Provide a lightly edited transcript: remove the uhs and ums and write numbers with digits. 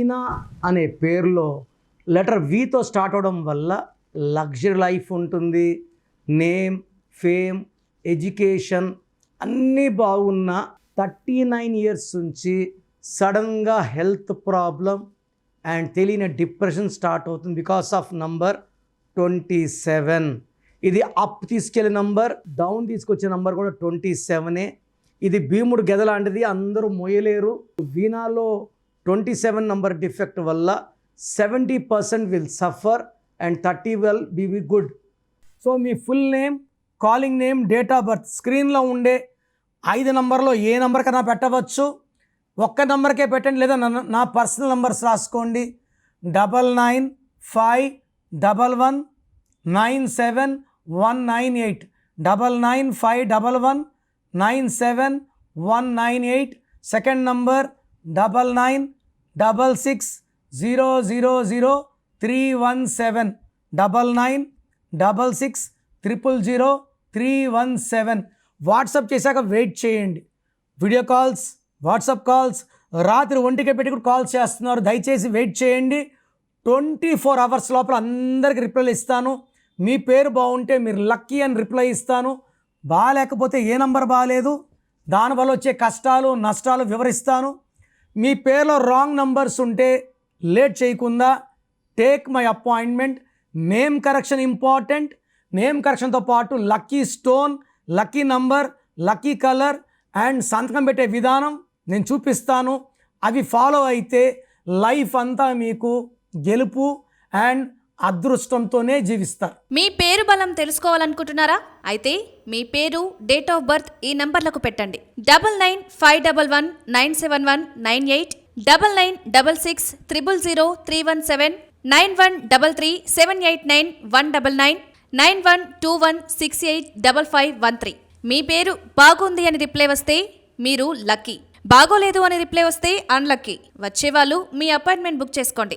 వీణా అనే పేరులో letter వీతో start అవడం వల్ల లగ్జరీ లైఫ్ ఉంటుంది. నేమ్, ఫేమ్, ఎడ్యుకేషన్ అన్నీ బాగున్న 39 ఇయర్స్ నుంచి సడన్గా హెల్త్ ప్రాబ్లం అండ్ తెలియని డిప్రెషన్ స్టార్ట్ అవుతుంది బికాస్ ఆఫ్ నంబర్ 27. ఇది అప్ తీసుకెళ్ళే నంబర్, డౌన్ తీసుకొచ్చే నంబర్ కూడా 27. ఇది భీముడు గెద లాంటిది, అందరూ మోయలేరు. వీణాలో 27 నంబర్ డిఫెక్ట్ వల్ల 70% will suffer and 30 will be good. So మీ full name, calling name, date of birth స్క్రీన్లో ఉండే 5 నంబర్లో ఏ నంబర్ కన్నా పెట్టవచ్చు. ఒక్క నంబర్కే పెట్టండి, లేదా నా పర్సనల్ నంబర్స్ రాసుకోండి. 9951197198 9951197198. Second number 9966000317 9966000317. వాట్సాప్ చేశాక వెయిట్ చేయండి. వీడియో కాల్స్, వాట్సాప్ కాల్స్ రాత్రి 1కే పెట్టి కూడా కాల్స్ చేస్తున్నారు. దయచేసి వెయిట్ చేయండి. 24 అవర్స్ లోపల అందరికీ రిప్లైలు ఇస్తాను. మీ పేరు బాగుంటే మీరు లక్కీ అని రిప్లై ఇస్తాను. బాగాలేకపోతే ఏ నంబర్ బాగాలేదు, దానివల్ల వచ్చే కష్టాలు నష్టాలు వివరిస్తాను. మీ పేరులో రాంగ్ నంబర్స్ ఉంటే లేట్ చేయకుండా take my appointment. Name correction important. Name కరెక్షన్తో పాటు lucky stone, lucky number, lucky colour and సంతకం పెట్టే విధానం నేను చూపిస్తాను. అవి ఫాలో అయితే లైఫ్ అంతా మీకు గెలుపు అండ్ అదృష్టంతోనే జీవిస్తారు. మీ పేరు బలం తెలుసుకోవాలనుకుంటున్నారా? అయితే మీ పేరు, డేట్ ఆఫ్ బర్త్ ఈ నంబర్లకు పెట్టండి. 9951197198, 9966000317, 9133789199, 9121685513. మీ పేరు బాగుంది అని రిప్లై వస్తే మీరు లక్కీ, బాగోలేదు అని రిప్లై వస్తే అన్లక్కీ. వచ్చేవాళ్ళు మీ అపాయింట్మెంట్ బుక్ చేసుకోండి.